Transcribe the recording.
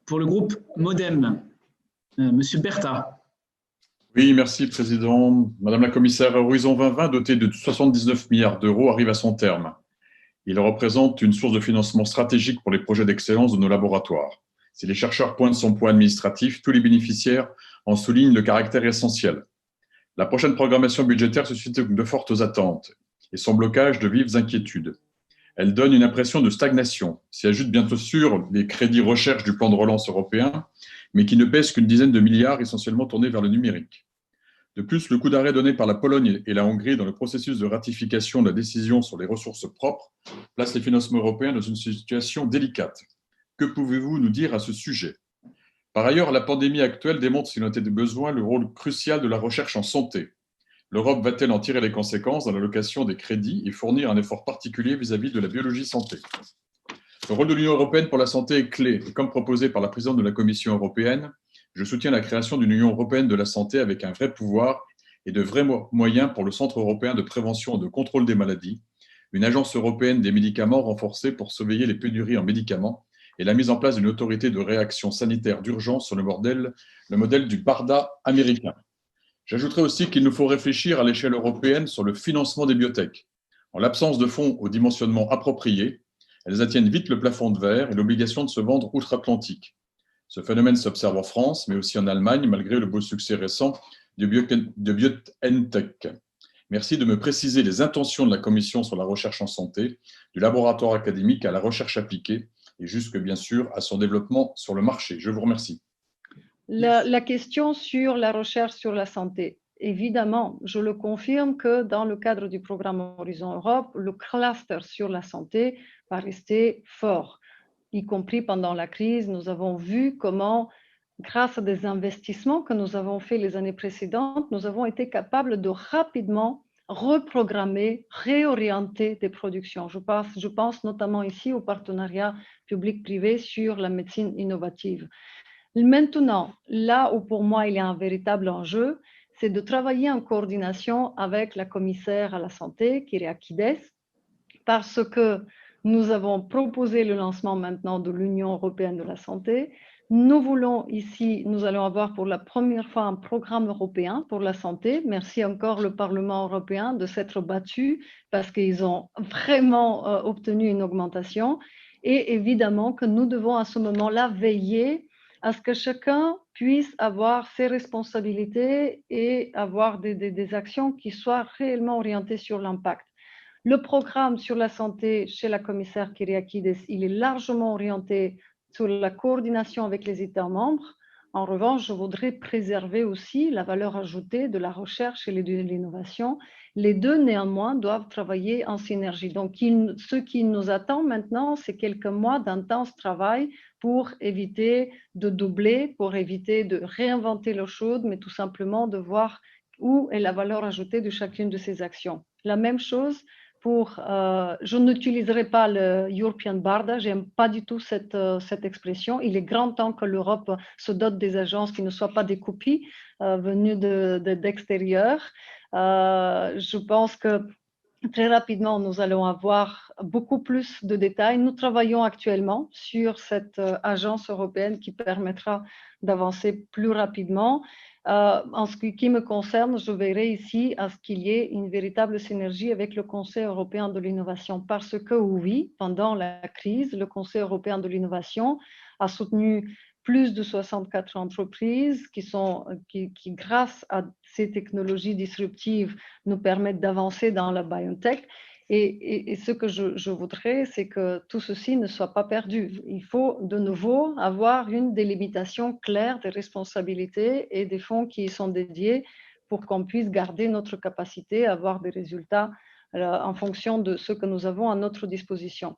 pour le groupe Modem. Monsieur Bertha. Oui, merci, Président. Madame la Commissaire, Horizon 2020, doté de 79 milliards d'euros, arrive à son terme. Il représente une source de financement stratégique pour les projets d'excellence de nos laboratoires. Si les chercheurs pointent son poids administratif, tous les bénéficiaires en soulignent le caractère essentiel. La prochaine programmation budgétaire suscite de fortes attentes et son blocage de vives inquiétudes. Elle donne une impression de stagnation. S'y ajoutent bien sûr les crédits recherche du plan de relance européen, mais qui ne pèsent qu'une dizaine de milliards essentiellement tournés vers le numérique. De plus, le coup d'arrêt donné par la Pologne et la Hongrie dans le processus de ratification de la décision sur les ressources propres place les financements européens dans une situation délicate. Que pouvez-vous nous dire à ce sujet? Par ailleurs, la pandémie actuelle démontre, s'il en était besoin, le rôle crucial de la recherche en santé. L'Europe va-t-elle en tirer les conséquences dans l'allocation des crédits et fournir un effort particulier vis-à-vis de la biologie santé? Le rôle de l'Union européenne pour la santé est clé et comme proposé par la présidente de la Commission européenne, je soutiens la création d'une Union européenne de la santé avec un vrai pouvoir et de vrais moyens pour le Centre européen de prévention et de contrôle des maladies, une agence européenne des médicaments renforcée pour surveiller les pénuries en médicaments et la mise en place d'une autorité de réaction sanitaire d'urgence sur le modèle du BARDA américain. J'ajouterai aussi qu'il nous faut réfléchir à l'échelle européenne sur le financement des biotech. En l'absence de fonds au dimensionnement approprié, elles atteignent vite le plafond de verre et l'obligation de se vendre outre-Atlantique. Ce phénomène s'observe en France, mais aussi en Allemagne, malgré le beau succès récent de BioNTech. Merci de me préciser les intentions de la Commission sur la recherche en santé, du laboratoire académique à la recherche appliquée, et jusque, bien sûr, à son développement sur le marché. Je vous remercie. La question sur la recherche sur la santé. Évidemment, je le confirme que dans le cadre du programme Horizon Europe, le cluster sur la santé va rester fort. Y compris pendant la crise, nous avons vu comment, grâce à des investissements que nous avons faits les années précédentes, nous avons été capables de rapidement reprogrammer, réorienter des productions. Je pense notamment ici au partenariat public-privé sur la médecine innovative. Maintenant, là où pour moi il y a un véritable enjeu, c'est de travailler en coordination avec la commissaire à la santé, Kyriakides, parce que nous avons proposé le lancement maintenant de l'Union européenne de la santé. Nous voulons ici, nous allons avoir pour la première fois un programme européen pour la santé. Merci encore le Parlement européen de s'être battu parce qu'ils ont vraiment obtenu une augmentation. Et évidemment que nous devons à ce moment-là veiller à ce que chacun puisse avoir ses responsabilités et avoir des actions qui soient réellement orientées sur l'impact. Le programme sur la santé chez la commissaire Kyriakides, il est largement orienté sur la coordination avec les États membres. En revanche, je voudrais préserver aussi la valeur ajoutée de la recherche et de l'innovation. Les deux, néanmoins, doivent travailler en synergie. Donc, ce qui nous attend maintenant, c'est quelques mois d'intense travail pour éviter de doubler, pour éviter de réinventer l'eau chaude, mais tout simplement de voir où est la valeur ajoutée de chacune de ces actions. La même chose je n'utiliserai pas le European BARDA, je n'aime pas du tout cette expression. Il est grand temps que l'Europe se dote des agences qui ne soient pas des copies venues d'extérieur. Je pense que très rapidement, nous allons avoir beaucoup plus de détails. Nous travaillons actuellement sur cette agence européenne qui permettra d'avancer plus rapidement. En ce qui me concerne, je veillerai ici à ce qu'il y ait une véritable synergie avec le Conseil européen de l'innovation parce que oui, pendant la crise, le Conseil européen de l'innovation a soutenu plus de 64 entreprises qui, grâce à ces technologies disruptives, nous permettent d'avancer dans la biotech. Et ce que je voudrais, c'est que tout ceci ne soit pas perdu. Il faut de nouveau avoir une délimitation claire des responsabilités et des fonds qui y sont dédiés pour qu'on puisse garder notre capacité à avoir des résultats en fonction de ce que nous avons à notre disposition.